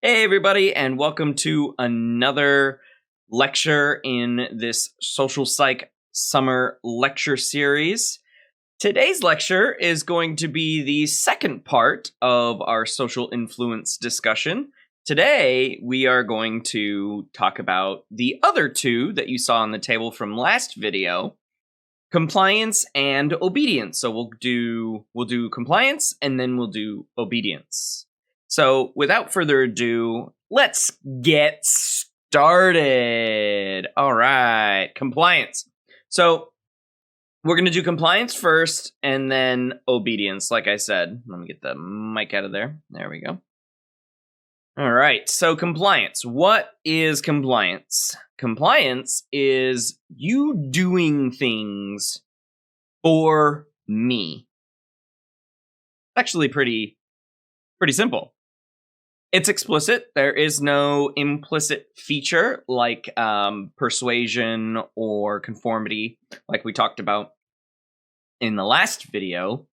Hey, everybody, and welcome to another lecture in this Social Psych Summer Lecture Series. Today's lecture is going to be the second part of our social influence discussion. Today, we are going to talk about the other two that you saw on the table from last video, compliance and obedience. So we'll do compliance and then we'll do obedience. So without further ado, let's get started. All right, compliance. So we're going to do compliance first and then obedience, like I said. Let me get the mic out of there. There we go. All right, so compliance. What is compliance? Compliance is you doing things for me. Actually pretty simple. It's explicit. There is no implicit feature like persuasion or conformity, like we talked about in the last video.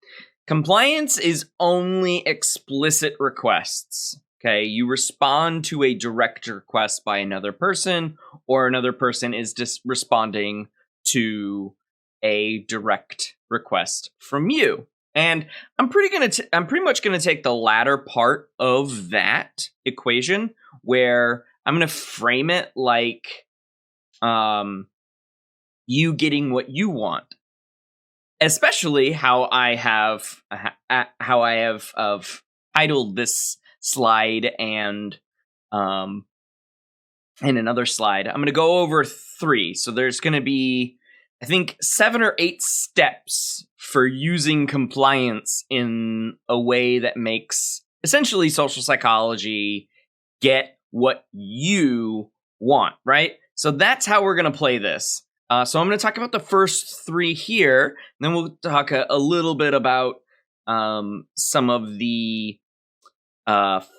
Compliance is only explicit requests. Okay, you respond to a direct request by another person, or another person is just responding to a direct request from you. And I'm pretty much gonna take the latter part of that equation, where I'm gonna frame it like you getting what you want. Especially how I have titled this slide and another slide. I'm gonna go over 3. So there's gonna be, I think, 7 or 8 steps for using compliance in a way that makes essentially social psychology get what you want, right? So that's how we're going to play this. So I'm going to talk about the first 3 here, and then we'll talk a little bit about some of the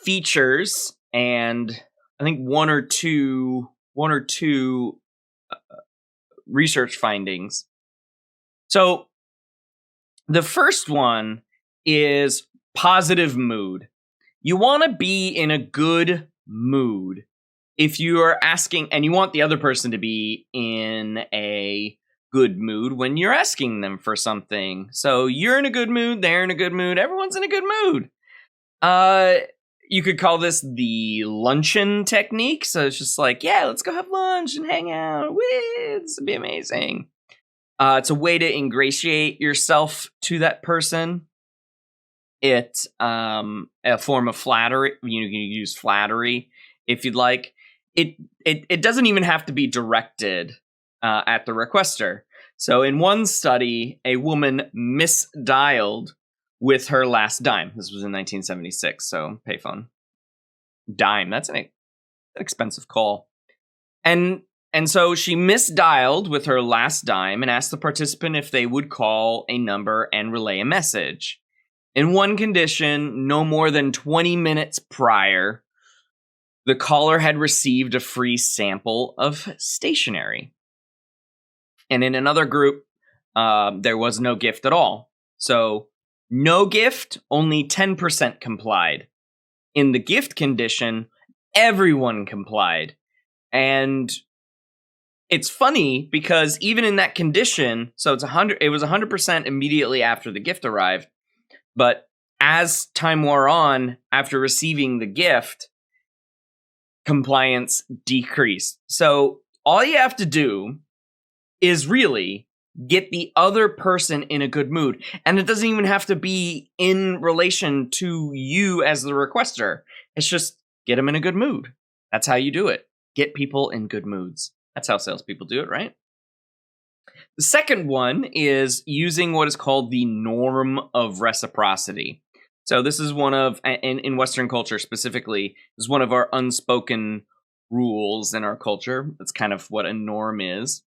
features, and I think one or two research findings. So the first one is positive mood. You want to be in a good mood if you are asking, and you want the other person to be in a good mood when you're asking them for something. So you're in a good mood, they're in a good mood, everyone's in a good mood. You could call this the luncheon technique. So it's just like, yeah, let's go have lunch and hang out. Woo, this would be amazing. It's a way to ingratiate yourself to that person. It's a form of flattery. You can use flattery if you'd like. It doesn't even have to be directed at the requester. So in one study, a woman misdialed with her last dime. This was in 1976, so payphone. Dime, that's an expensive call. And so she misdialed with her last dime and asked the participant if they would call a number and relay a message. In one condition, no more than 20 minutes prior, the caller had received a free sample of stationery. And in another group, there was no gift at all. So no gift, only 10% complied. In the gift condition, everyone complied. And it's funny because even in that condition, so it was 100% immediately after the gift arrived. But as time wore on, after receiving the gift, compliance decreased. So all you have to do is really get the other person in a good mood. And it doesn't even have to be in relation to you as the requester. It's just get them in a good mood. That's how you do it. Get people in good moods. That's how salespeople do it, right? The second one is using what is called the norm of reciprocity. So this is one of, in Western culture specifically, is one of our unspoken rules in our culture. That's kind of what a norm is.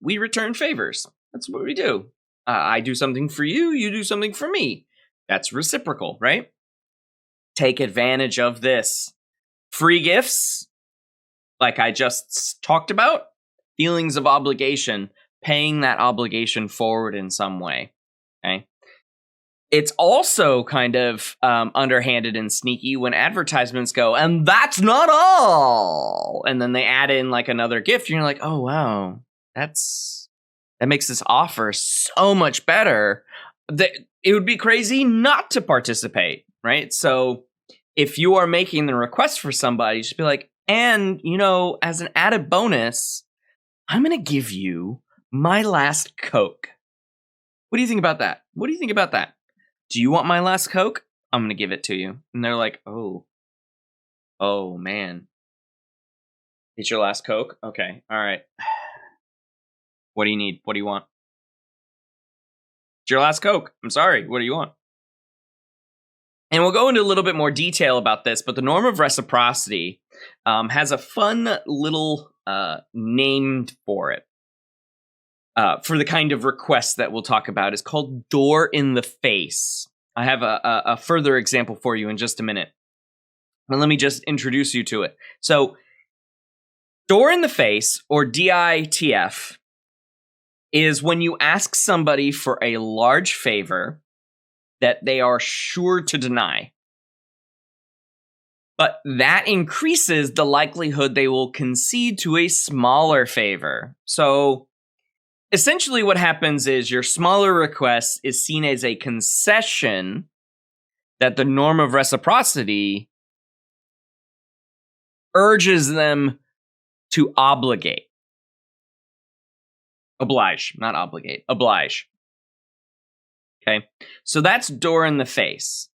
We return favors. That's what we do. I do something for you, you do something for me. That's reciprocal, right? Take advantage of this. Free gifts, like I just talked about, feelings of obligation, paying that obligation forward in some way, okay? It's also kind of underhanded and sneaky when advertisements go, and that's not all. And then they add in like another gift. And you're like, oh, wow, that makes this offer so much better. That it would be crazy not to participate, right? So if you are making the request for somebody, just be like, and, as an added bonus, I'm going to give you my last Coke. What do you think about that? Do you want my last Coke? I'm going to give it to you. And they're like, oh, man. It's your last Coke? Okay. All right. What do you need? What do you want? It's your last Coke. I'm sorry. What do you want? And we'll go into a little bit more detail about this, but the norm of reciprocity has a fun little name for it. For the kind of request that we'll talk about is called door in the face. I have a further example for you in just a minute. But let me just introduce you to it. So, door in the face, or DITF, is when you ask somebody for a large favor that they are sure to deny. But that increases the likelihood they will concede to a smaller favor. So, essentially what happens is your smaller request is seen as a concession that the norm of reciprocity urges them to oblige. Not obligate. Oblige. Okay, so that's door in the face.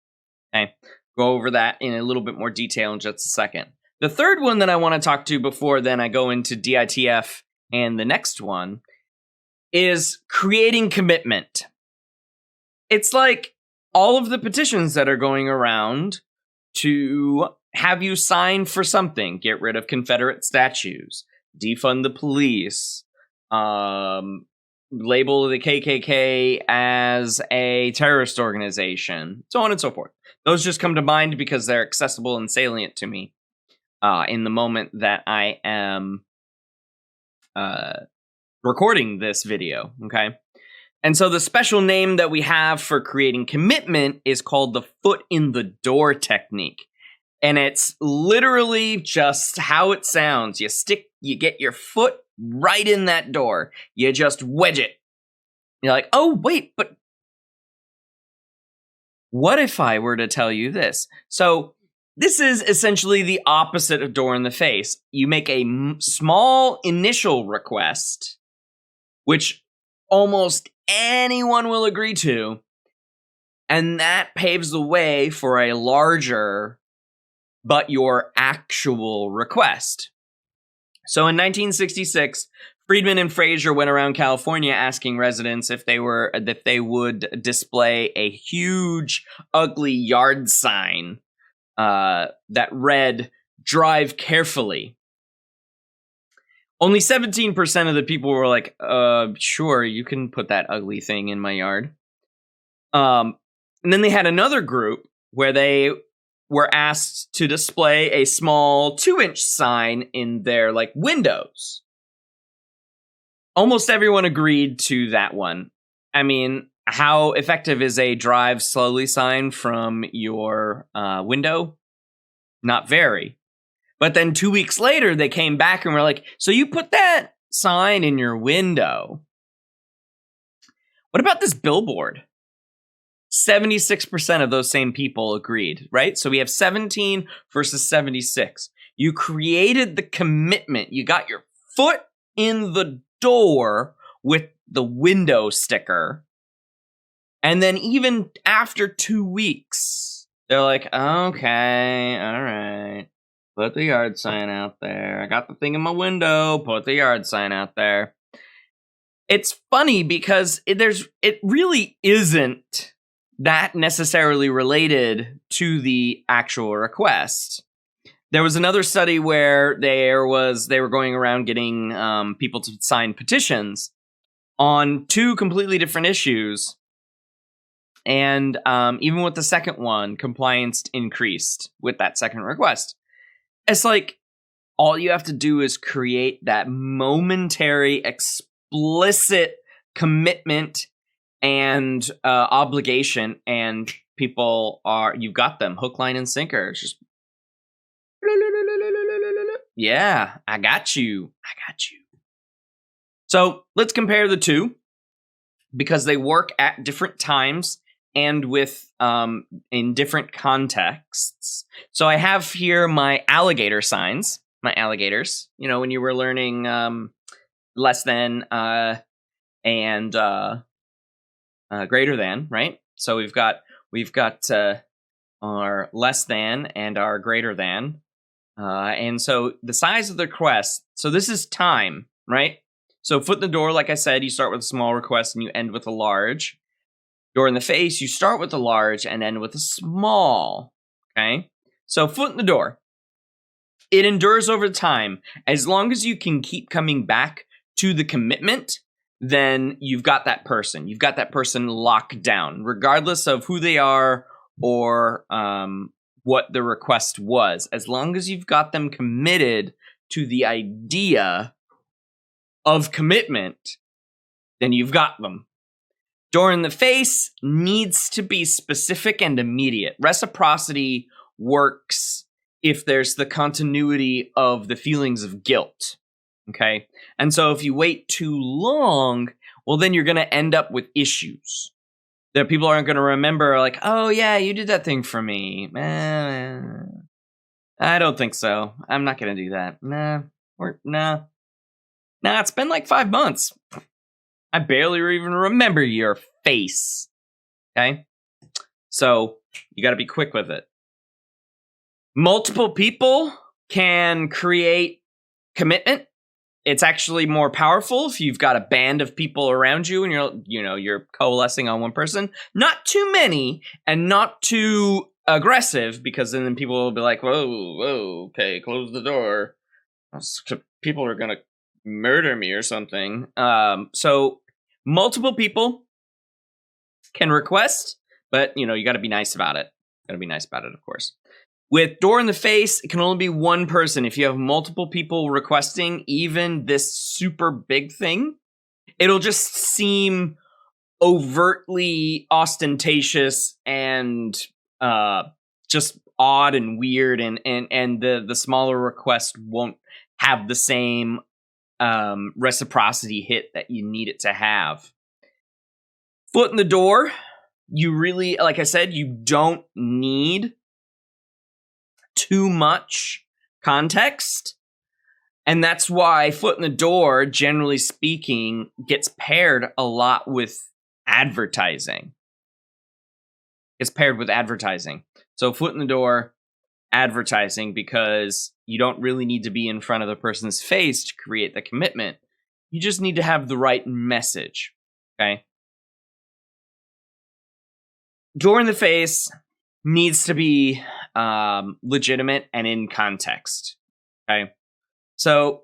Okay, go over that in a little bit more detail in just a second. The third one that I want to talk to before then I go into DITF and the next one is creating commitment. It's like all of the petitions that are going around to have you sign for something. Get rid of Confederate statues, defund the police, label the KKK as a terrorist organization, so on and so forth. Those just come to mind because they're accessible and salient to me in the moment that I am recording this video, okay? And so the special name that we have for creating commitment is called the foot in the door technique. And it's literally just how it sounds. You get your foot right in that door. You just wedge it. You're like, oh, wait, but what if I were to tell you this? So this is essentially the opposite of door in the face. You make a small initial request, which almost anyone will agree to, and that paves the way for a larger but your actual request. So in 1966, Friedman and Fraser went around California asking residents if they would display a huge, ugly yard sign that read, "Drive carefully." Only 17% of the people were like, sure, you can put that ugly thing in my yard. And then they had another group where they were asked to display a small 2-inch sign in their windows. Almost everyone agreed to that one. I mean, how effective is a drive slowly sign from your window? Not very. But then 2 weeks later, they came back and were like, so you put that sign in your window. What about this billboard? 76% of those same people agreed, right? So we have 17 versus 76. You created the commitment. You got your foot in the door with the window sticker. And then even after 2 weeks, they're like, okay, all right. Put the yard sign out there. I got the thing in my window. Put the yard sign out there. It's funny because it really isn't that necessarily related to the actual request. There was another study where they were going around getting people to sign petitions on 2 completely different issues. And even with the second one, compliance increased with that second request. It's like all you have to do is create that momentary, explicit commitment and obligation, and people you've got them hook, line, and sinker. It's just, yeah, I got you. So let's compare the two, because they work at different times and with in different contexts. So I have here my alligator signs, my alligators. You know, when you were learning less than and greater than, right? So we've got our less than and our greater than, and so the size of the request. So this is time, right? So foot in the door, like I said, you start with a small request and you end with a large. Door in the face, you start with a large and end with a small. Okay, so foot in the door. It endures over time. As long as you can keep coming back to the commitment, then you've got that person. You've got that person locked down, regardless of who they are or what the request was. As long as you've got them committed to the idea of commitment, then you've got them. Door in the face needs to be specific and immediate. Reciprocity works if there's the continuity of the feelings of guilt. Okay? And so if you wait too long, well, then you're going to end up with issues. That people aren't going to remember, like, oh, yeah, you did that thing for me. I don't think so. I'm not going to do that. Nah, it's been like 5 months. I barely even remember your face. Okay? So you got to be quick with it. Multiple people can create commitment. It's actually more powerful if you've got a band of people around you and you're coalescing on one person. Not too many and not too aggressive, because then people will be like, whoa, okay, close the door. People are going to murder me or something. So multiple people can request, but you got to be nice about it. Of course. With door in the face, it can only be one person. If you have multiple people requesting even this super big thing, it'll just seem overtly ostentatious and just odd and weird, and the smaller request won't have the same reciprocity hit that you need it to have. Foot in the door, you really, like I said, you don't need too much context, and that's why foot in the door, generally speaking, gets paired a lot with advertising. So foot in the door, advertising, because you don't really need to be in front of the person's face to create the commitment. You just need to have the right message. Okay? Door in the face needs to be legitimate and in context. Okay? So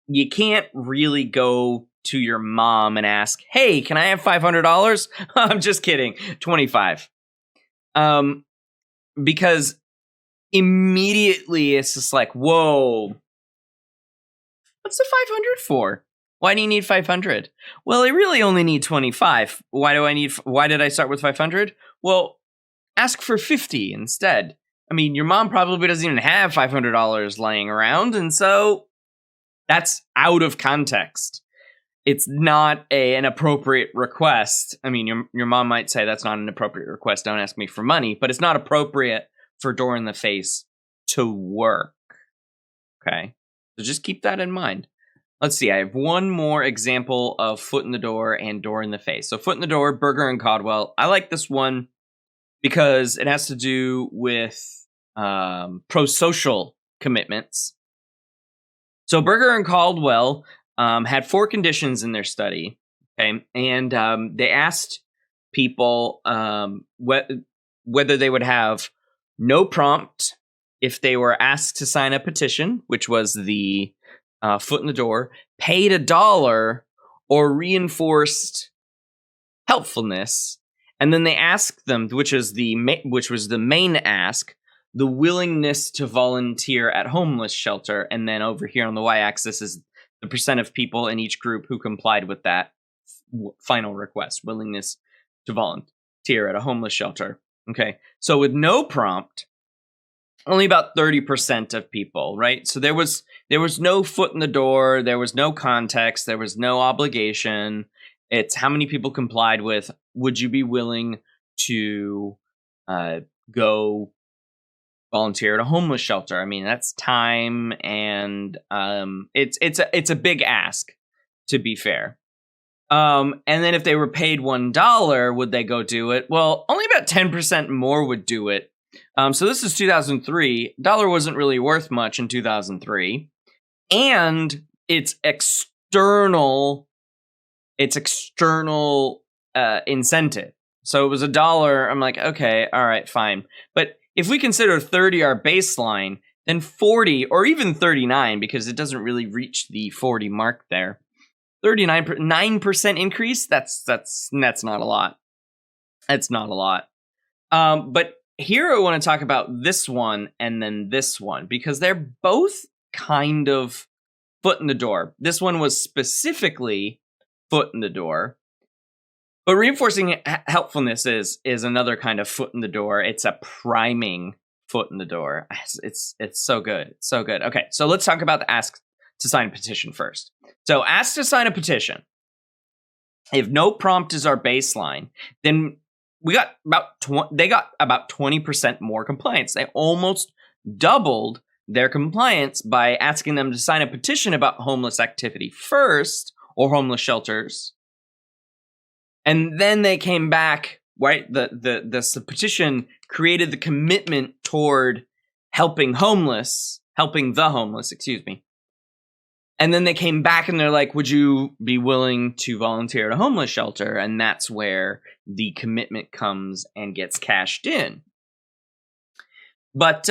you can't really go to your mom and ask, hey, can I have $500? I'm just kidding. 25. Because immediately it's just like, whoa, what's the 500 for? Why do you need 500? Well, I really only need 25. Why did I start with 500? Well, ask for 50 instead. I mean, your mom probably doesn't even have $500 laying around, and so that's out of context. It's not an appropriate request. I mean, your mom might say that's not an appropriate request. Don't ask me for money, but it's not appropriate for door in the face to work. Okay, so just keep that in mind. Let's see. I have one more example of foot in the door and door in the face. So foot in the door, Berger and Caldwell. I like this one because it has to do with pro-social commitments. So Berger and Caldwell had 4 conditions in their study, okay, and they asked people whether they would have no prompt if they were asked to sign a petition, which was the foot in the door, paid $1, or reinforced helpfulness. And then they asked them, which was the main ask, the willingness to volunteer at homeless shelter. And then over here on the y-axis is the percent of people in each group who complied with that final request, willingness to volunteer at a homeless shelter. Okay, so with no prompt, only about 30% of people, right? So there was no foot in the door, there was no context, there was no obligation. It's how many people complied with, would you be willing to go volunteer at a homeless shelter? I mean, that's time, and it's a big ask, to be fair. And then if they were paid $1, would they go do it? Well, only about 10% more would do it. So this is 2003. Dollar wasn't really worth much in 2003, and it's external incentive. So it was $1. I'm like, okay, all right, fine. But if we consider 30 our baseline, then 40 or even 39, because it doesn't really reach the 40 mark there. 9% increase. That's not a lot. That's not a lot. But here I want to talk about this one and then this one, because they're both kind of foot in the door. This one was specifically foot in the door, but reinforcing helpfulness is another kind of foot in the door. It's a priming foot in the door. It's so good. It's so good. Okay, so let's talk about the ask to sign a petition first. So ask to sign a petition. If no prompt is our baseline, then they got about 20% more compliance. They almost doubled their compliance by asking them to sign a petition about homeless activity first, or homeless shelters. And then they came back, right? The petition created the commitment toward helping the homeless, excuse me. And then they came back and they're like, would you be willing to volunteer at a homeless shelter? And that's where the commitment comes and gets cashed in. But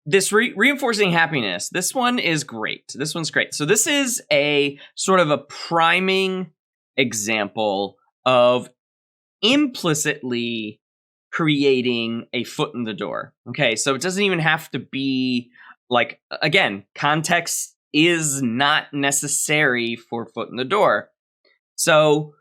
this reinforcing happiness, this one is great. This one's great. So this is a sort of a priming example of implicitly creating a foot in the door. Okay, so it doesn't even have to be like, again, context is not necessary for foot in the door. So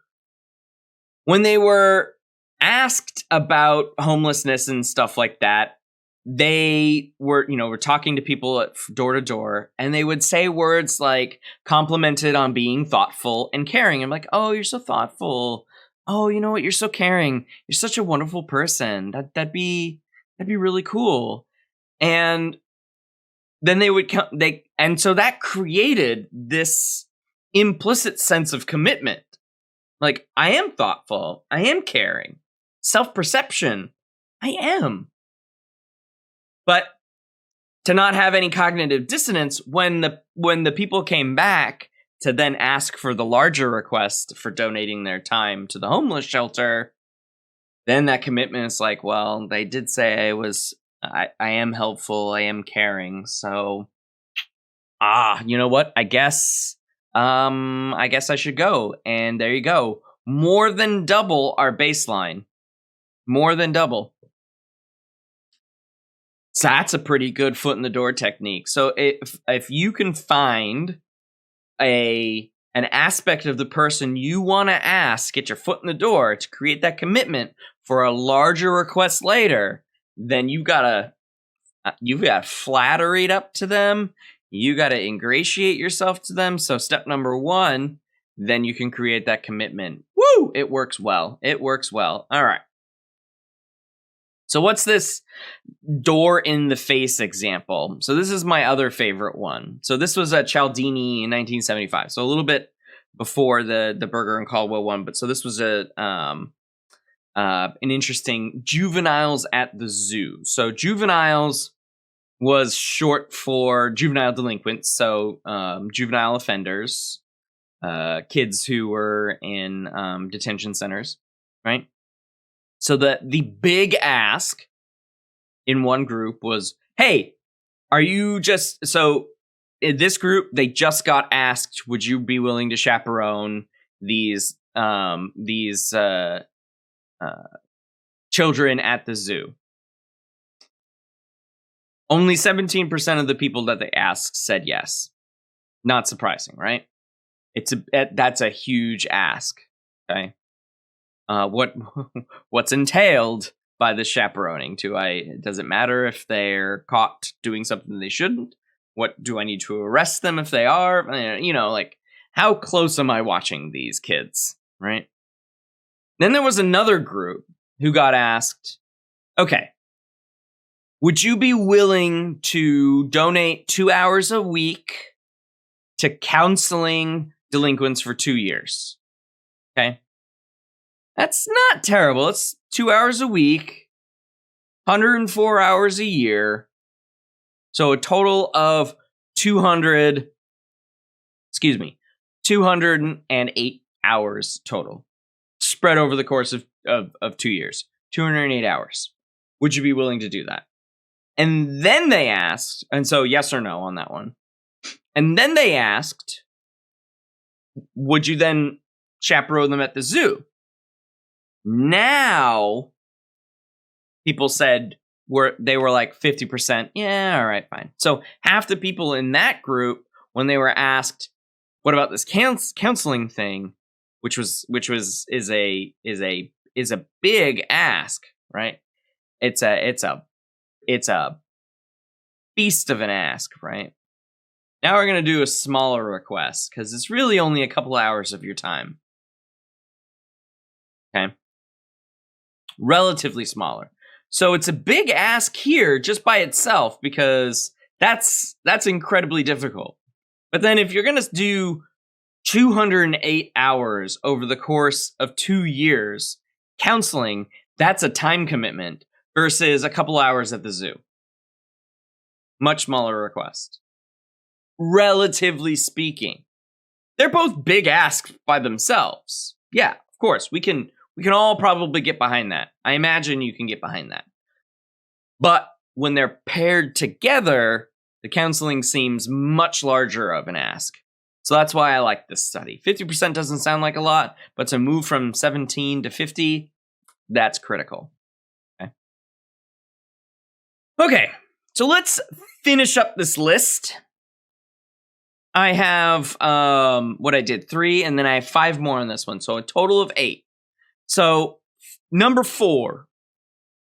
when they were asked about homelessness and stuff like that, they were talking to people at door to door, and they would say words like complimented on being thoughtful and caring. I'm like, oh, you're so thoughtful. Oh, you know what? You're so caring. You're such a wonderful person. That'd be really cool. And then they would come, and so that created this implicit sense of commitment. Like, I am thoughtful, I am caring, self-perception, I am. But to not have any cognitive dissonance when the people came back to then ask for the larger request for donating their time to the homeless shelter, then that commitment is like, well, they did say I am helpful, I am caring, so you know what? I guess I should go. And there you go. More than double our baseline. More than double. So that's a pretty good foot in the door technique. So if you can find an aspect of the person you want to ask, get your foot in the door to create that commitment for a larger request later, then you've got to flatter it up to them. You got to ingratiate yourself to them. So step number 1, then you can create that commitment. Woo! It works well. It works well. All right. So what's this door in the face example? So this is my other favorite one. So this was at Cialdini in 1975. So a little bit before the Berger and Caldwell one. But so this was an interesting juveniles at the zoo. So juveniles was short for juvenile delinquents. So juvenile offenders, kids who were in detention centers, right? So the big ask in one group was, hey, are you just, so in this group, they just got asked, would you be willing to chaperone these children at the zoo? Only 17% of the people that they asked said yes. Not surprising, right? That's a huge ask. Okay. What's entailed by the chaperoning? Does it matter if they're caught doing something they shouldn't? What do I need to arrest them if they are? Like, how close am I watching these kids, right? Then there was another group who got asked, okay, would you be willing to donate 2 hours a week to counseling delinquents for 2 years? Okay. That's not terrible. It's 2 hours a week, 104 hours a year. So a total of 208 hours total, spread over the course of 2 years. 208 hours. Would you be willing to do that? And then they asked, and so yes or no on that one. And then they asked, would you then chaperone them at the zoo? Now, people said they were like 50%. Yeah, all right, fine. So half the people in that group, when they were asked, "What about this counseling thing?" which is a big ask, right? It's a beast of an ask, right? Now we're gonna do a smaller request because it's really only a couple hours of your time. Okay. Relatively smaller. So it's a big ask here just by itself because that's incredibly difficult. But then if you're going to do 208 hours over the course of 2 years counseling, that's a time commitment versus a couple hours at the zoo. Much smaller request. Relatively speaking. They're both big asks by themselves. Yeah, of course. We can all probably get behind that. I imagine you can get behind that. But when they're paired together, the counseling seems much larger of an ask. So that's why I like this study. 50% doesn't sound like a lot, but to move from 17 to 50, that's critical. Okay, so let's finish up this list. I have what I did 3, and then I have 5 more on this one. So a total of 8. So, number 4,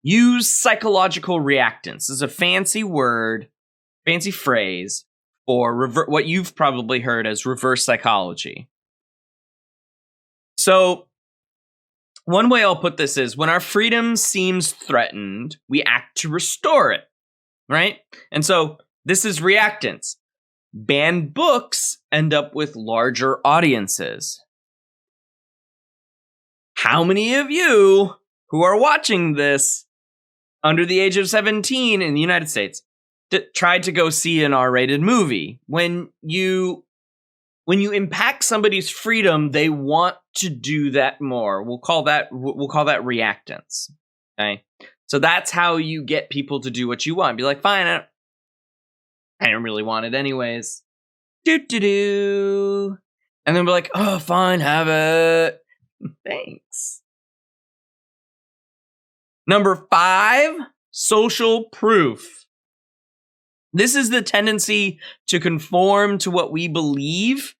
use psychological reactance. This is a fancy word, fancy phrase for what you've probably heard as reverse psychology. So, one way I'll put this is when our freedom seems threatened, we act to restore it, right? And so, this is reactance. Banned books end up with larger audiences. How many of you who are watching this under the age of 17 in the United States tried to go see an R-rated movie? When you impact somebody's freedom, they want to do that more. We'll call that reactance. Okay, so that's how you get people to do what you want. Be like, fine, I don't really want it anyways. And then be like, oh, fine, have it. Thanks. Number 5, social proof. This is the tendency to conform to what we believe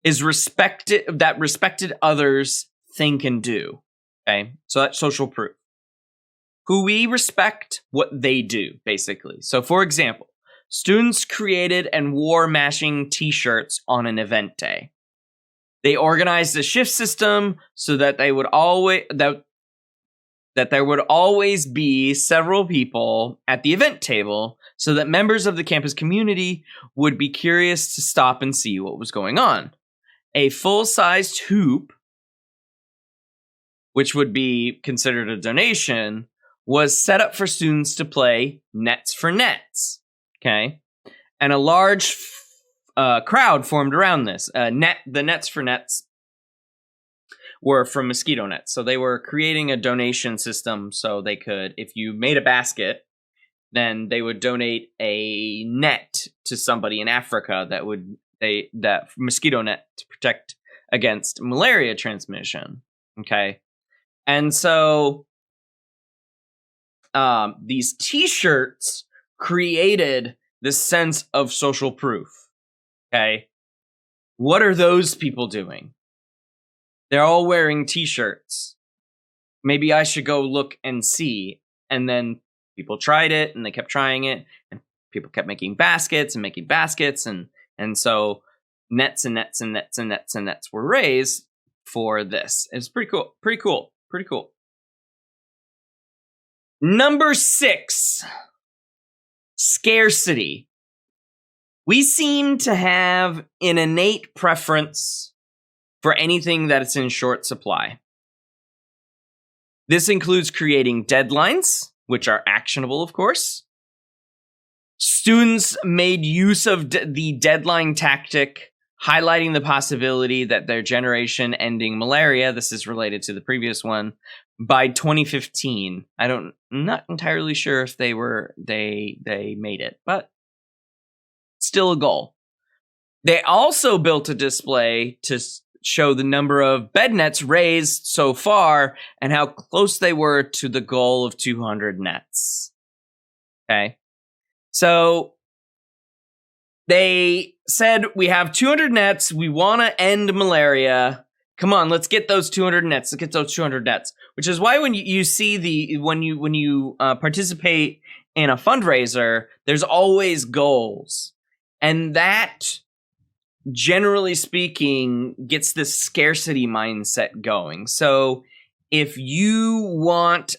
is that respected others think and do. Okay, so that's social proof. Who we respect, what they do, basically. So, for example, students created and wore matching t-shirts on an event day. They organized a shift system so that there would always be several people at the event table so that members of the campus community would be curious to stop and see what was going on. A full-sized hoop, which would be considered a donation, was set up for students to play nets for nets. Okay? And a large crowd formed around this. The nets for nets were from mosquito nets. So they were creating a donation system so they could, if you made a basket, then they would donate a net to somebody in Africa that mosquito net to protect against malaria transmission. Okay. And so these t-shirts created this sense of social proof. Okay. What are those people doing? They're all wearing t-shirts. Maybe I should go look and see. And then people tried it, and they kept trying it, and people kept making baskets and making baskets, and so nets and nets and nets and nets and nets were raised for this. It's pretty cool. Pretty cool. Pretty cool. Number 6, scarcity. We seem to have an innate preference for anything that is in short supply. This includes creating deadlines, which are actionable, of course. Students made use of the deadline tactic, highlighting the possibility that their generation ending malaria, this is related to the previous one, by 2015. I'm not entirely sure if they made it, but still a goal. They also built a display to show the number of bed nets raised so far and how close they were to the goal of 200 nets. Okay. So they said, we have 200 nets. We want to end malaria. Come on, let's get those 200 nets. Let's get those 200 nets. Which is why when you see when you participate in a fundraiser, there's always goals. And that, generally speaking, gets this scarcity mindset going. So if you want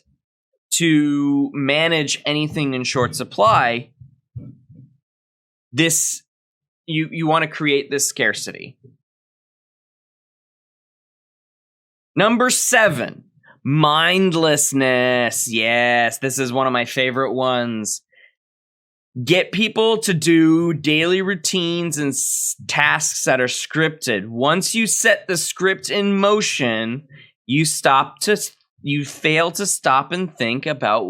to manage anything in short supply, you want to create this scarcity. Number 7, mindlessness. Yes, this is one of my favorite ones. Get people to do daily routines and tasks that are scripted. Once you set the script in motion, you fail to stop and think about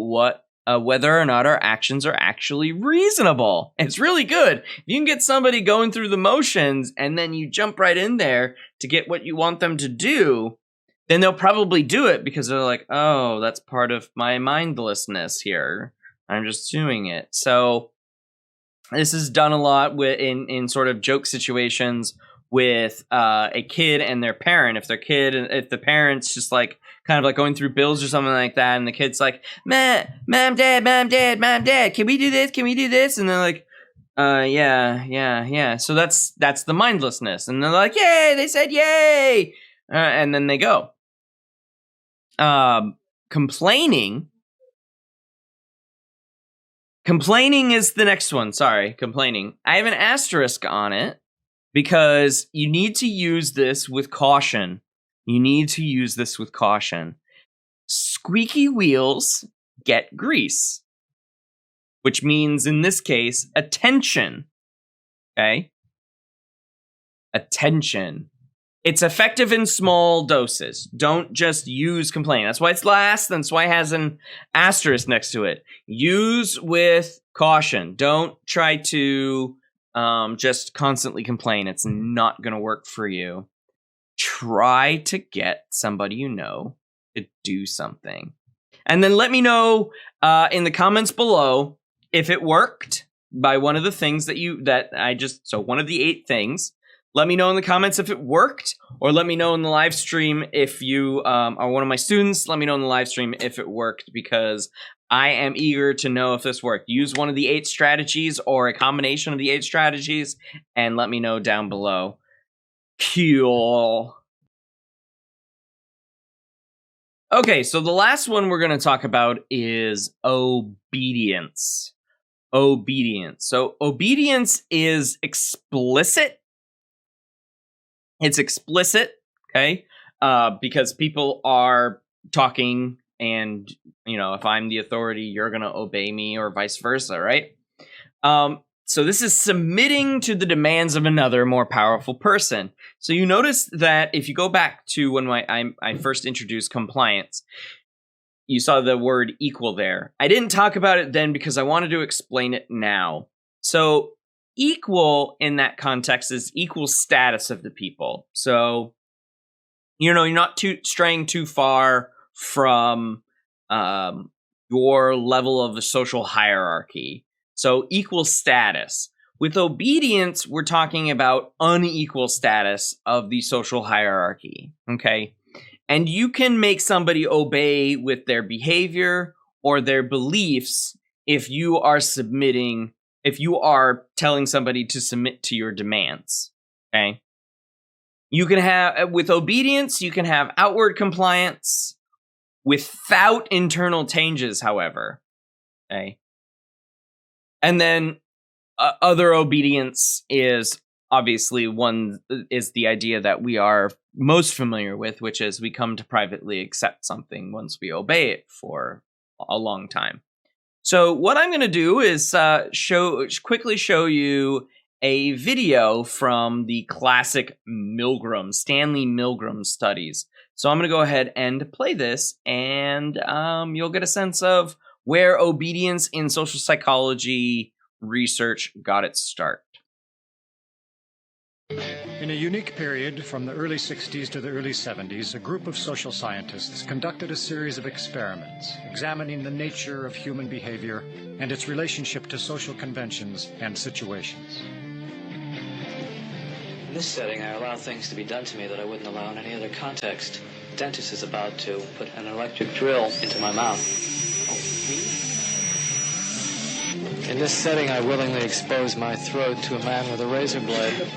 whether or not our actions are actually reasonable. It's really good. If you can get somebody going through the motions and then you jump right in there to get what you want them to do, then they'll probably do it because they're like, oh, that's part of my mindlessness here. I'm just doing it. So this is done a lot in sort of joke situations with a kid and their parent. If the parent's just like kind of like going through bills or something like that, and the kid's like, mom, dad, can we do this? Can we do this? And they're like, yeah. So that's the mindlessness. And they're like, yay, they said yay. And then they go. Complaining is the next one. Sorry, complaining. I have an asterisk on it because you need to use this with caution. Squeaky wheels get grease, which means in this case, attention. Okay? Attention. It's effective in small doses. Don't just use complain. That's why it's last. That's why it has an asterisk next to it. Use with caution. Don't try to just constantly complain. It's not going to work for you. Try to get somebody you know to do something. And then let me know in the comments below if it worked by one of the things so one of the 8 things. Let me know in the comments if it worked, or let me know in the live stream if you are one of my students. Let me know in the live stream if it worked, because I am eager to know if this worked. Use one of the 8 strategies or a combination of the 8 strategies, and let me know down below. Cool. Okay, so the last one we're going to talk about is obedience. So obedience is explicit. It's explicit, okay? Because people are talking, and if I'm the authority, you're gonna obey me, or vice versa, right? So this is submitting to the demands of another, more powerful person. So you notice that if you go back to when I first introduced compliance, you saw the word equal there. I didn't talk about it then because I wanted to explain it now. So equal in that context is equal status of the people. So, you're not straying too far from your level of the social hierarchy. So equal status. With obedience, we're talking about unequal status of the social hierarchy, okay? And you can make somebody obey with their behavior or their beliefs if you are telling somebody to submit to your demands, okay? You can have, with obedience, you can have outward compliance without internal changes, however, okay? And then other obedience is obviously the idea that we are most familiar with, which is we come to privately accept something once we obey it for a long time. So what I'm going to do is quickly show you a video from the classic Stanley Milgram studies. So I'm going to go ahead and play this, and you'll get a sense of where obedience in social psychology research got its start. In a unique period from the early 60s to the early 70s, a group of social scientists conducted a series of experiments examining the nature of human behavior and its relationship to social conventions and situations. In this setting, I allow things to be done to me that I wouldn't allow in any other context. The dentist is about to put an electric drill into my mouth. In this setting, I willingly expose my throat to a man with a razor blade.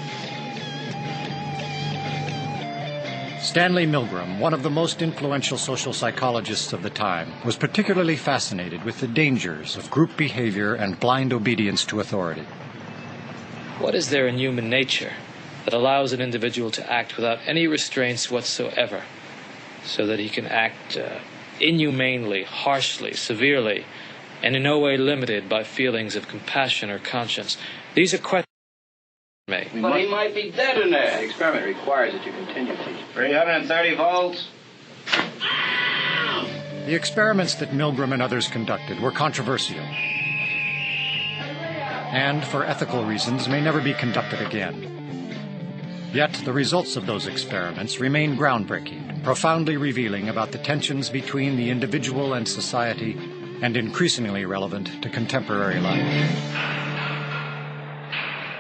Stanley Milgram, one of the most influential social psychologists of the time, was particularly fascinated with the dangers of group behavior and blind obedience to authority. What is there in human nature that allows an individual to act without any restraints whatsoever, so that he can act inhumanely, harshly, severely, and in no way limited by feelings of compassion or conscience? These are questions. But he might be dead in there. The experiment requires that you continue teaching. 330 volts. The experiments that Milgram and others conducted were controversial, and for ethical reasons may never be conducted again. Yet the results of those experiments remain groundbreaking, profoundly revealing about the tensions between the individual and society, and increasingly relevant to contemporary life.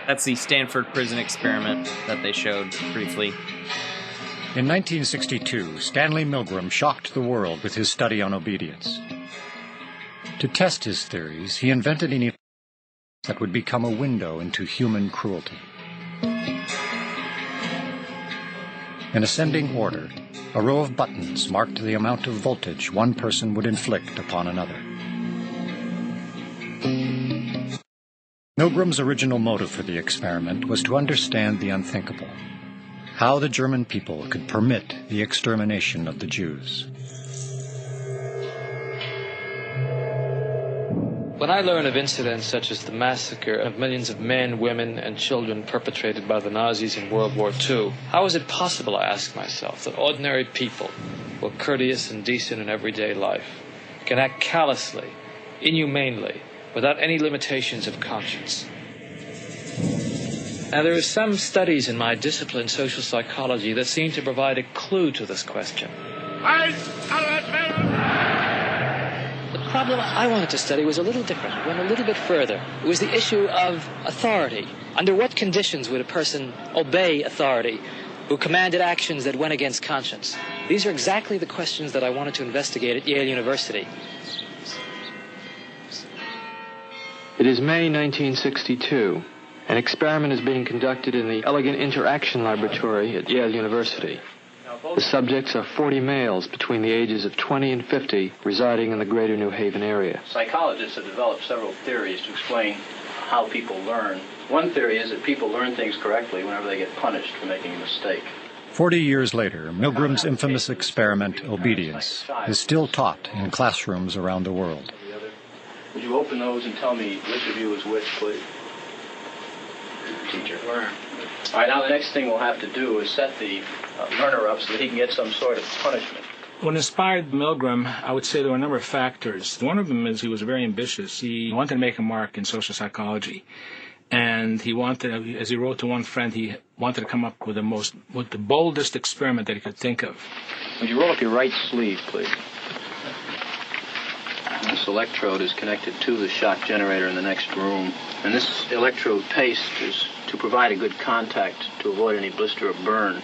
That's the Stanford prison experiment that they showed briefly. In 1962, Stanley Milgram shocked the world with his study on obedience. To test his theories, he invented an event that would become a window into human cruelty. In ascending order, a row of buttons marked the amount of voltage one person would inflict upon another. Milgram's original motive for the experiment was to understand the unthinkable, how the German people could permit the extermination of the Jews. When I learn of incidents such as the massacre of millions of men, women, and children perpetrated by the Nazis in World War II, how is it possible, I ask myself, that ordinary people, who are courteous and decent in everyday life, can act callously, inhumanely, without any limitations of conscience? Now, there are some studies in my discipline, social psychology, that seem to provide a clue to this question. The problem I wanted to study was a little different. It went a little bit further. It was the issue of authority. Under what conditions would a person obey authority who commanded actions that went against conscience? These are exactly the questions that I wanted to investigate at Yale University. It is May 1962. An experiment is being conducted in the Elegant Interaction Laboratory at Yale University. The subjects are 40 males between the ages of 20 and 50 residing in the greater New Haven area. Psychologists have developed several theories to explain how people learn. One theory is that people learn things correctly whenever they get punished for making a mistake. 40 years later, Milgram's infamous experiment, obedience, is still taught in classrooms around the world. Would you open those and tell me which of you is which, please? Teacher. Learn. All right, now the next thing we'll have to do is set the learner up so that he can get some sort of punishment. What inspired Milgram, I would say there were a number of factors. One of them is he was very ambitious. He wanted to make a mark in social psychology. And he wanted, as he wrote to one friend, he wanted to come up with the boldest experiment that he could think of. Would you roll up your right sleeve, please? this electrode is connected to the shock generator in the next room. And this electrode paste is to provide a good contact to avoid any blister or burn.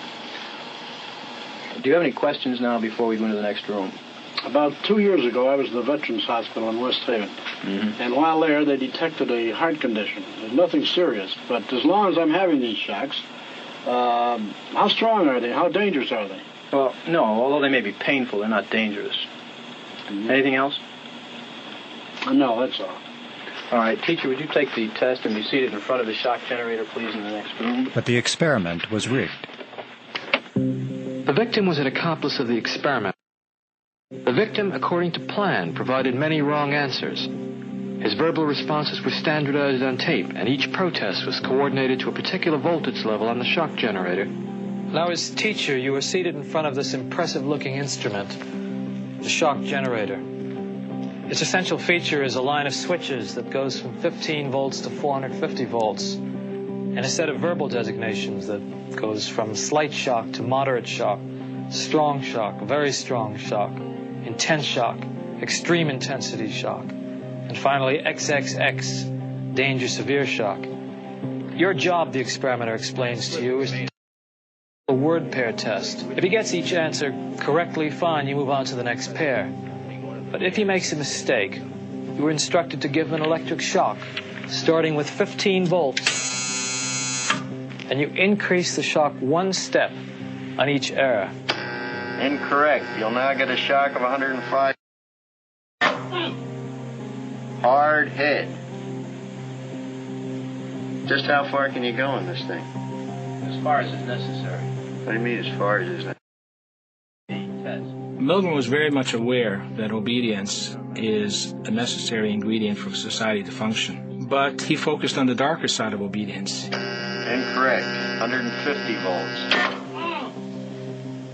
Do you have any questions now before we go into the next room? About 2 years ago, I was at the Veterans Hospital in West Haven. Mm-hmm. And while there, they detected a heart condition. There's nothing serious, but as long as I'm having these shocks, how strong are they? How dangerous are they? Well, no, although they may be painful, they're not dangerous. Mm-hmm. Anything else? No, that's all. All right, teacher, would you take the test and be seated in front of the shock generator, please, in the next room? But the experiment was rigged. The victim was an accomplice of the experiment. The victim, according to plan, provided many wrong answers. His verbal responses were standardized on tape, and each protest was coordinated to a particular voltage level on the shock generator. Now, as teacher, you were seated in front of this impressive-looking instrument, the shock generator. Its essential feature is a line of switches that goes from 15 volts to 450 volts, and a set of verbal designations that goes from slight shock to moderate shock, strong shock, very strong shock, intense shock, extreme intensity shock, and finally XXX, danger severe shock. Your job, the experimenter explains to you, is a word pair test. If he gets each answer correctly, fine, you move on to the next pair. But if he makes a mistake, you are instructed to give him an electric shock, starting with 15 volts, and you increase the shock one step on each error. Incorrect. You'll now get a shock of 105. Hard hit. Just how far can you go in this thing? As far as is necessary. What do you mean as far as is necessary? Milgram was very much aware that obedience is a necessary ingredient for society to function. But he focused on the darker side of obedience. Incorrect. 150 volts.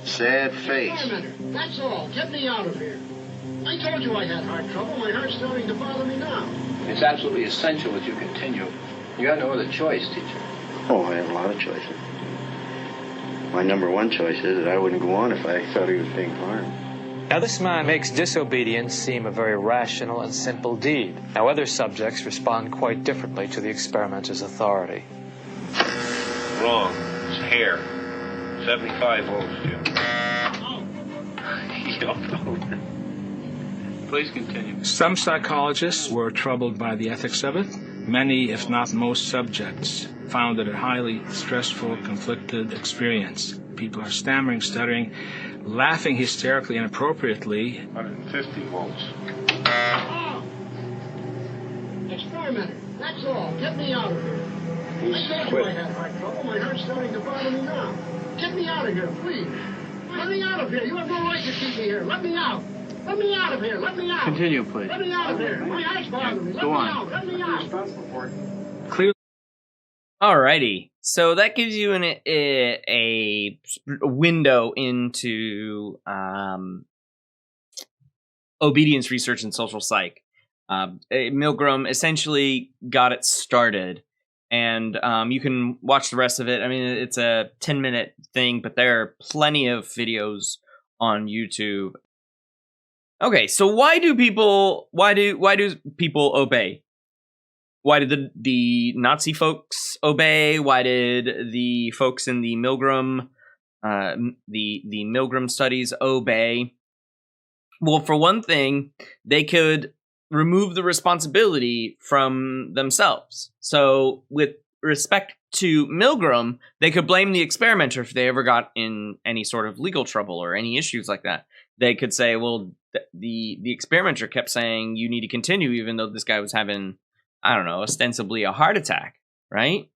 Sad face. Wait a minute. That's all. Get me out of here. I told you I had heart trouble. My heart's starting to bother me now. It's absolutely essential that you continue. You have no other choice, teacher. Oh, I have a lot of choices. My number one choice is that I wouldn't go on if I thought he was being harmed. Now, this man makes disobedience seem a very rational and simple deed. Now, other subjects respond quite differently to the experimenter's authority. Wrong. It's hair. 75 volts, Jim. You don't know. Please continue. Some psychologists were troubled by the ethics of it. Many, if not most subjects, found it a highly stressful, conflicted experience. People are stammering, stuttering, laughing hysterically, inappropriately. 150 volts. Experimenter. That's all. Get me out of here. I told you I had heart trouble. My heart's starting to bother me now. Get me out of here, please. Let me out of here. You have no right to keep me here. Let me out. Let me out of here. Let me out. Continue, please. Let me out of here. My heart's bothering me. Let Go me on. out. Let me out. Clearly, Alrighty, so that gives you a window into obedience research and social psych. Milgram essentially got it started, and you can watch the rest of it. I mean, it's a 10-minute thing, but there are plenty of videos on YouTube. Okay, so why do people obey? Why did the Nazi folks obey? Why did the folks in the Milgram Milgram Studies obey? Well, for one thing, they could remove the responsibility from themselves. So with respect to Milgram, they could blame the experimenter if they ever got in any sort of legal trouble or any issues like that. They could say, well, the experimenter kept saying you need to continue even though this guy was having, I don't know, ostensibly a heart attack, right?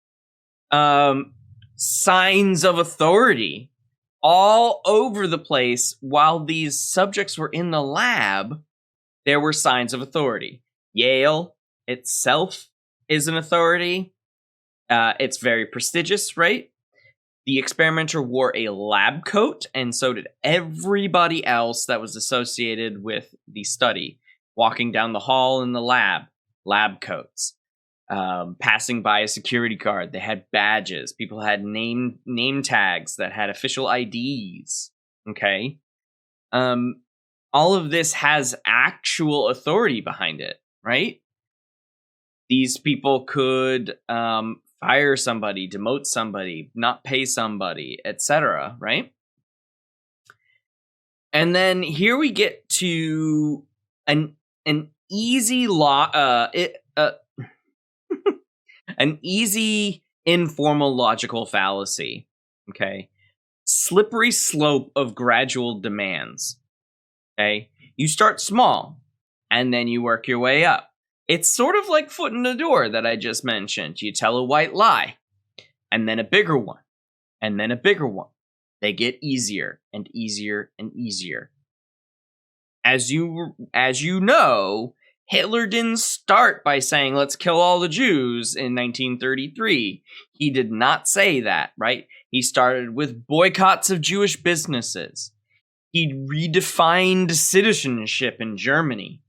Signs of authority all over the place while these subjects were in the lab. There were signs of authority. Yale itself is an authority. It's very prestigious, right? The experimenter wore a lab coat, and so did everybody else that was associated with the study. Walking down the hall in the lab coats. Passing by a security guard, they had badges. People had name tags that had official IDs. Okay. all of this has actual authority behind it, right? These people could fire somebody, demote somebody, not pay somebody, etc., right? And then here we get to an easy an easy informal logical fallacy. Okay, slippery slope of gradual demands. Okay, you start small, and then you work your way up. It's sort of like foot in the door that I just mentioned. You tell a white lie, and then a bigger one, and then a bigger one. They get easier and easier and easier. As you know, Hitler didn't start by saying, let's kill all the Jews in 1933. He did not say that, right? He started with boycotts of Jewish businesses. He redefined citizenship in Germany.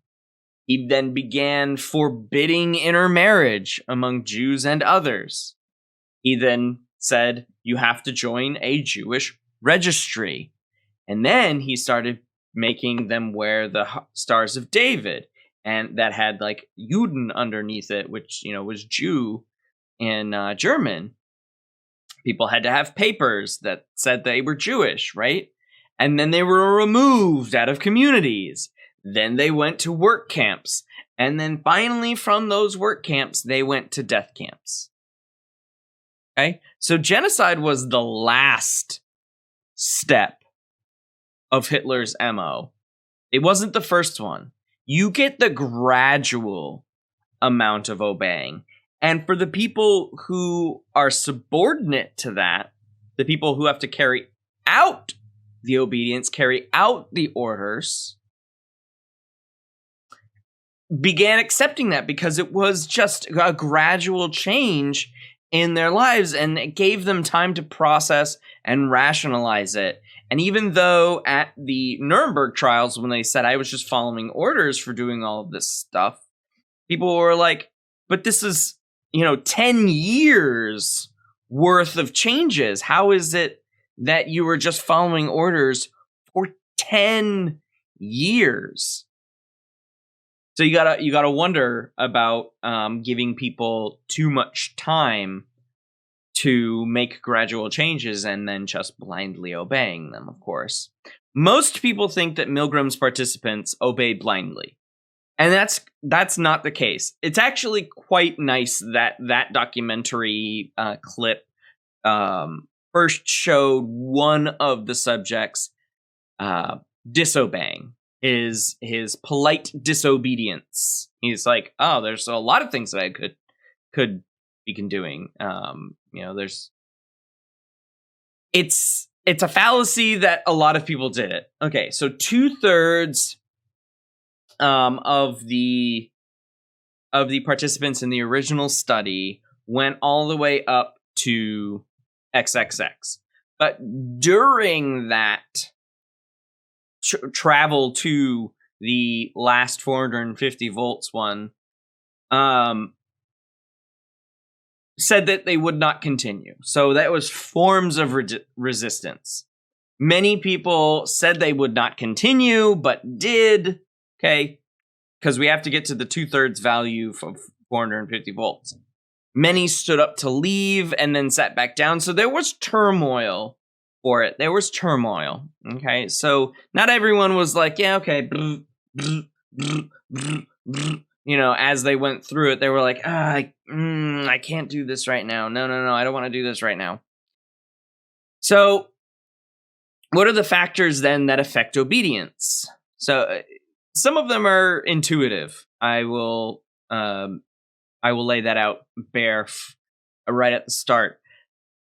He then began forbidding intermarriage among Jews and others. He then said, you have to join a Jewish registry. And then he started making them wear the Stars of David, and that had like Juden underneath it, which, was Jew in German. People had to have papers that said they were Jewish, right? And then they were removed out of communities. Then they went to work camps. And then finally from those work camps, they went to death camps. Okay? So genocide was the last step of Hitler's MO. It wasn't the first one. You get the gradual amount of obeying. And for the people who are subordinate to that, the people who have to carry out the obedience, carry out the orders, began accepting that because it was just a gradual change in their lives, and it gave them time to process and rationalize it. And even though at the Nuremberg trials, when they said I was just following orders for doing all of this stuff, people were like, but this is, 10 years worth of changes. How is it that you were just following orders for 10 years? So you gotta wonder about giving people too much time to make gradual changes and then just blindly obeying them, of course. Most people think that Milgram's participants obeyed blindly. And that's not the case. It's actually quite nice that documentary clip first showed one of the subjects disobeying. His polite disobedience. He's like, oh, there's a lot of things that I could be doing. It's a fallacy that a lot of people did it. Okay, so 2/3 of the participants in the original study went all the way up to XXX, but during that travel to the last 450 volts one, said that they would not continue. So that was forms of resistance. Many people said they would not continue, but did. Okay, because we have to get to the 2/3 value of 450 volts. Many stood up to leave and then sat back down. So there was turmoil for it. There was turmoil. Okay, so not everyone was like, yeah, okay. As they went through it, they were like, I can't do this right now. No, I don't want to do this right now. So what are the factors then that affect obedience? So some of them are intuitive. I will lay that out bare right at the start.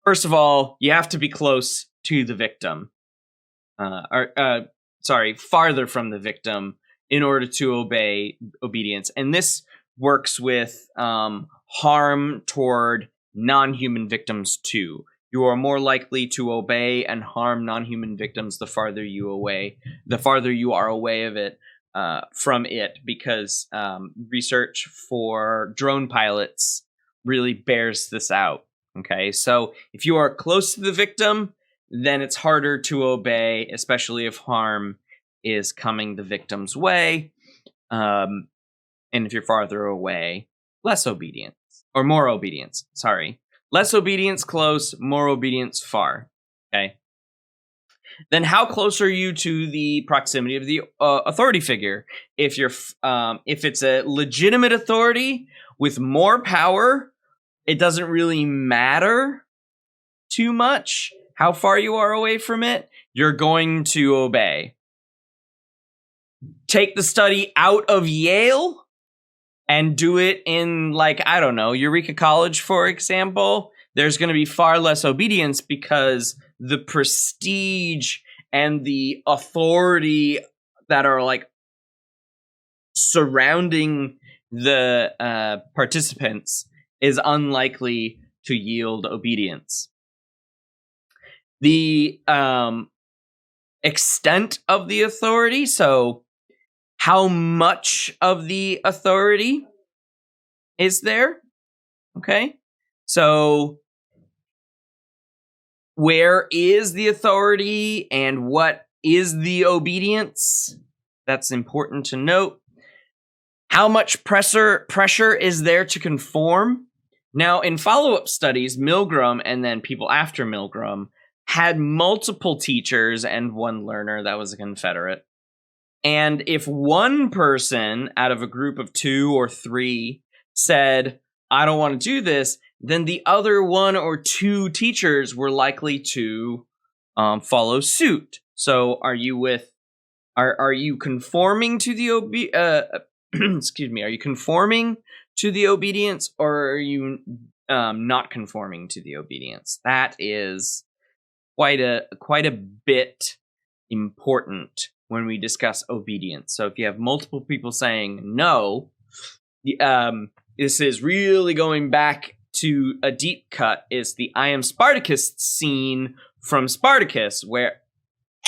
First of all, you have to be close to the victim. Farther from the victim in order to obey obedience. And this works with harm toward non-human victims too. You are more likely to obey and harm non-human victims the farther you are away of it, from it, because research for drone pilots really bears this out. Okay, so if you are close to the victim, then it's harder to obey, especially if harm is coming the victim's way. And if you're farther away, less obedience. Or more obedience, sorry. Less obedience close, more obedience far. Okay? Then how close are you to the proximity of the authority figure? If it's a legitimate authority with more power, it doesn't really matter too much how far you are away from it. You're going to obey. Take the study out of Yale and do it in, like, I don't know, Eureka College, for example. There's going to be far less obedience because the prestige and the authority that are, like, surrounding the participants is unlikely to yield obedience. The extent of the authority, so how much of the authority is there? Okay. So where is the authority and what is the obedience? That's important to note. How much pressure is there to conform? Now, in follow-up studies, Milgram and then people after Milgram had multiple teachers and one learner that was a Confederate. And if one person out of a group of 2 or 3 said, I don't want to do this, then the other 1 or 2 teachers were likely to follow suit. So are you conforming to the are you conforming to the obedience, or are you not conforming to the obedience? That is quite a bit important when we discuss obedience. So if you have multiple people saying no, this is really going back to a deep cut, is the I am Spartacus scene from Spartacus, where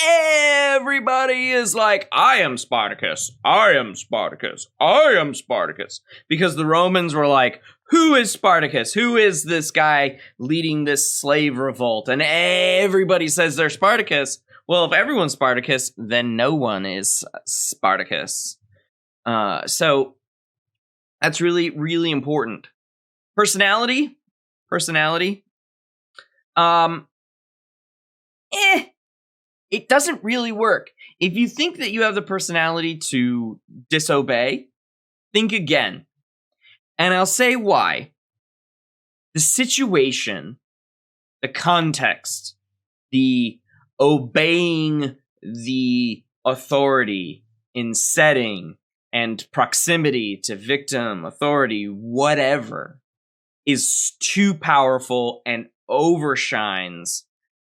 everybody is like, I am Spartacus, I am Spartacus, I am Spartacus. Because the Romans were like, who is Spartacus? Who is this guy leading this slave revolt? And everybody says they're Spartacus. Well, if everyone's Spartacus, then no one is Spartacus. So that's really, really important. Personality. It doesn't really work. If you think that you have the personality to disobey, think again. And I'll say why. The situation, the context, the obeying the authority in setting and proximity to victim, authority, whatever, is too powerful and overshines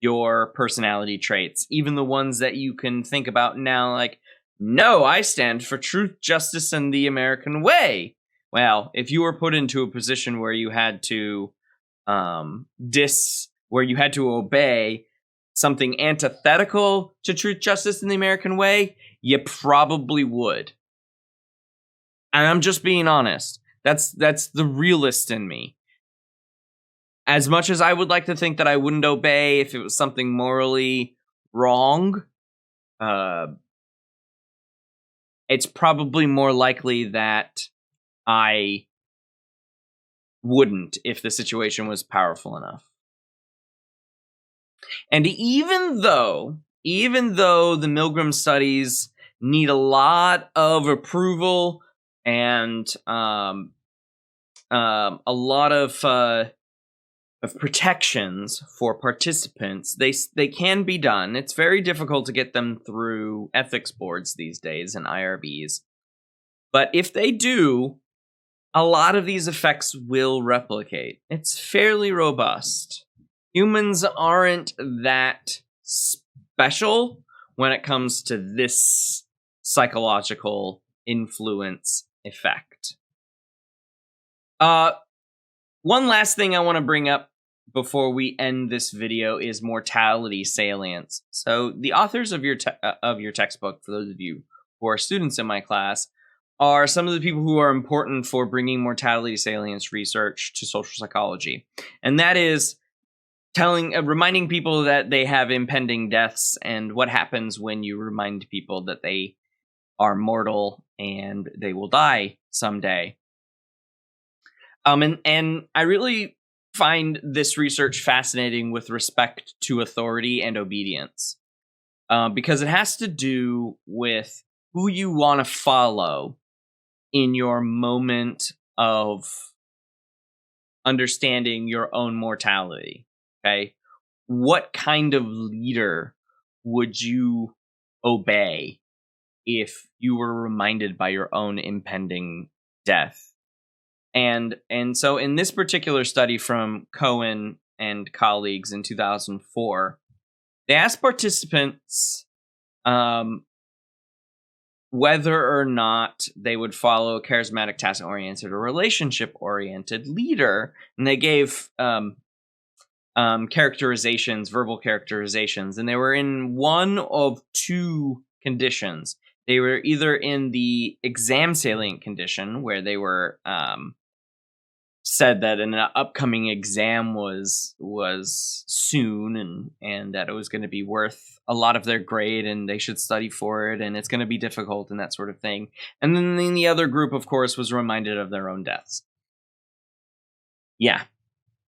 your personality traits, even the ones that you can think about now, like, no, I stand for truth, justice, and the American way. Well, if you were put into a position where you had to where you had to obey something antithetical to truth, justice, and the American way, you probably would. And I'm just being honest. That's the realist in me. As much as I would like to think that I wouldn't obey if it was something morally wrong, it's probably more likely that I wouldn't if the situation was powerful enough. And even though the Milgram studies need a lot of approval and a lot of protections for participants, they can be done. It's very difficult to get them through ethics boards these days and IRBs. But if they do, a lot of these effects will replicate. It's fairly robust. Humans aren't that special when it comes to this psychological influence effect. One last thing I want to bring up before we end this video is mortality salience. So the authors of your textbook, for those of you who are students in my class, are some of the people who are important for bringing mortality salience research to social psychology. And that is reminding people that they have impending deaths and what happens when you remind people that they are mortal and they will die someday. And I really find this research fascinating with respect to authority and obedience, because it has to do with who you want to follow in your moment of understanding your own mortality. Okay, what kind of leader would you obey if you were reminded by your own impending death? And so in this particular study from Cohen and colleagues in 2004, they asked participants whether or not they would follow a charismatic, task-oriented, or relationship-oriented leader. And they gave characterizations, verbal characterizations, and they were in one of two conditions. They were either in the exam salient condition, where they were said that an upcoming exam was soon, and that it was going to be worth a lot of their grade and they should study for it and it's going to be difficult and that sort of thing. And then the other group, of course, was reminded of their own deaths. Yeah.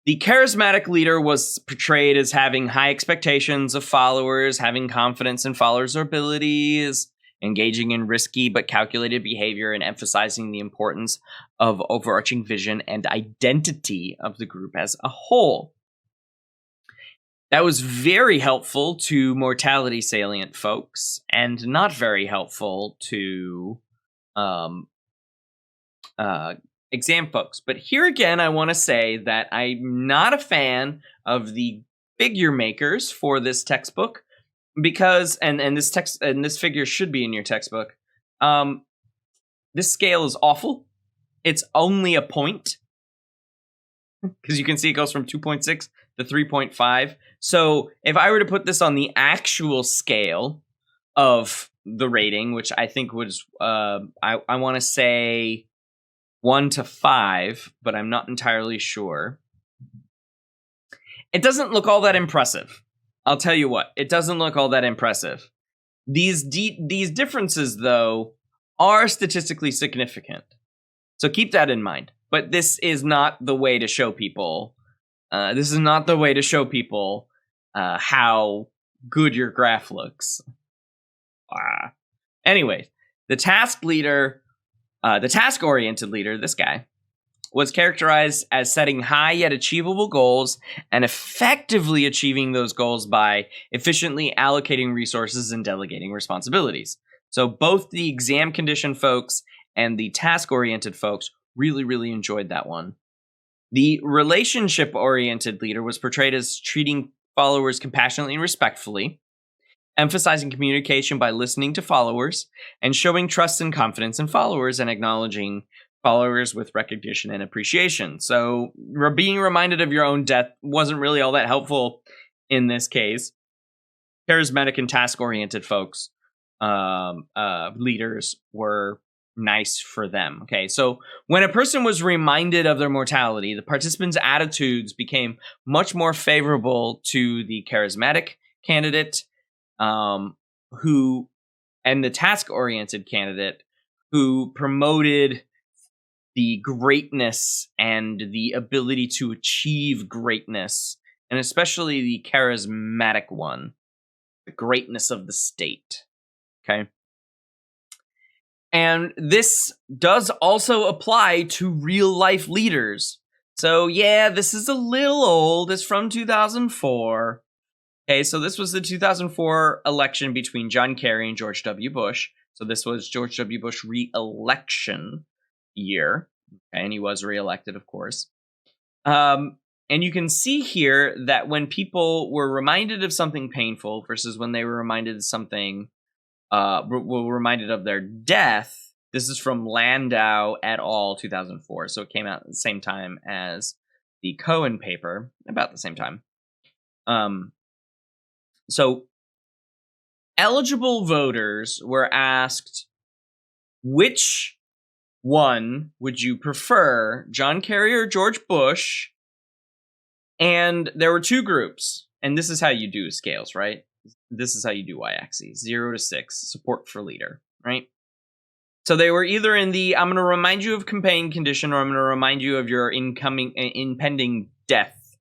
The charismatic leader was portrayed as having high expectations of followers, having confidence in followers' abilities, engaging in risky but calculated behavior, and emphasizing the importance of overarching vision and identity of the group as a whole. That was very helpful to mortality salient folks and not very helpful to exam folks. But here again, I want to say that I'm not a fan of the figure makers for this textbook, because and this figure should be in your textbook. This scale is awful. It's only a point, because you can see it goes from 2.6 to 3.5. So if I were to put this on the actual scale of the rating, which I think was I want to say 1 to 5, but I'm not entirely sure. It doesn't look all that impressive. I'll tell you what, it doesn't look all that impressive. These differences, though, are statistically significant. So keep that in mind. But this is not the way to show people. This is not the way to show people how good your graph looks. Anyway, the task-oriented leader, this guy, was characterized as setting high yet achievable goals and effectively achieving those goals by efficiently allocating resources and delegating responsibilities. So both the exam condition folks and the task-oriented folks really, really enjoyed that one. The relationship-oriented leader was portrayed as treating followers compassionately and respectfully, emphasizing communication by listening to followers, and showing trust and confidence in followers, and acknowledging followers with recognition and appreciation. So being reminded of your own death wasn't really all that helpful in this case. Charismatic and task-oriented folks, leaders, were nice for them. Okay, so when a person was reminded of their mortality, the participants' attitudes became much more favorable to the charismatic candidate, and the task-oriented candidate, who promoted the greatness and the ability to achieve greatness, and especially the charismatic one, the greatness of the state. Okay. And this does also apply to real life leaders. So yeah, this is a little old. It's from 2004. Okay, so this was the 2004 election between John Kerry and George W. Bush. So this was George W. Bush re-election year. Okay, and he was re-elected, of course. And you can see here that when people were reminded of something painful versus when they were reminded of something, were reminded of their death. This is from Landau et al. 2004. So it came out at the same time as the Cohen paper, about the same time. So eligible voters were asked, which one would you prefer, John Kerry or George Bush? And there were two groups, and this is how you do scales, right? This is how you do y-axis, 0 to 6, support for leader, right? So they were either in the, I'm going to remind you of companion condition, or I'm going to remind you of your impending death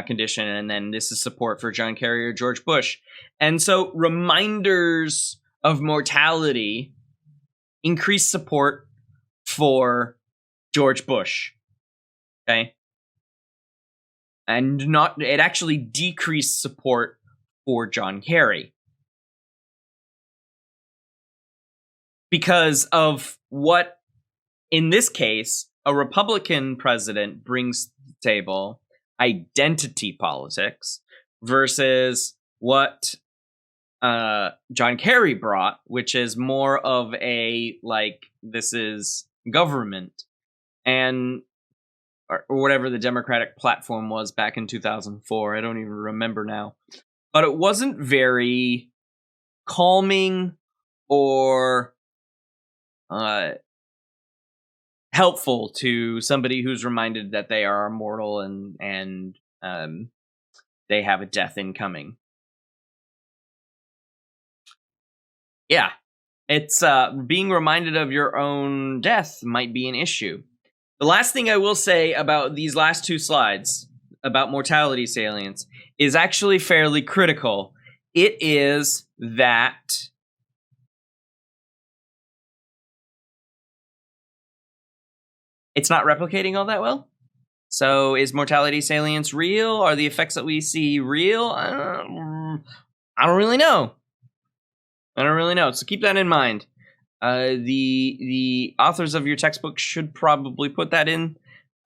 condition, and then this is support for John Kerry or George Bush. And so reminders of mortality increased support for George Bush, okay? And it actually decreased support for John Kerry. Because of what, in this case, a Republican president brings to the table, identity politics, versus what John Kerry brought, which is more of a, like, this is government, and or whatever the Democratic platform was back in 2004. I don't even remember now. But it wasn't very calming or helpful to somebody who's reminded that they are immortal and they have a death incoming. Yeah, it's being reminded of your own death might be an issue. The last thing I will say about these last two slides about mortality salience is actually fairly critical. It is that it's not replicating all that well. So is mortality salience real? Are the effects that we see real? I don't really know. So keep that in mind. The authors of your textbook should probably put that in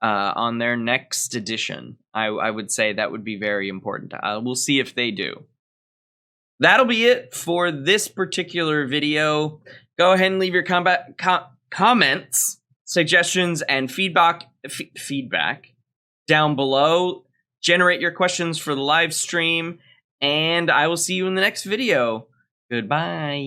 on their next edition. I would say that would be very important. We'll see if they do. That'll be it for this particular video. Go ahead and leave your comments, suggestions, and feedback down below. Generate your questions for the live stream, and I will see you in the next video. Goodbye.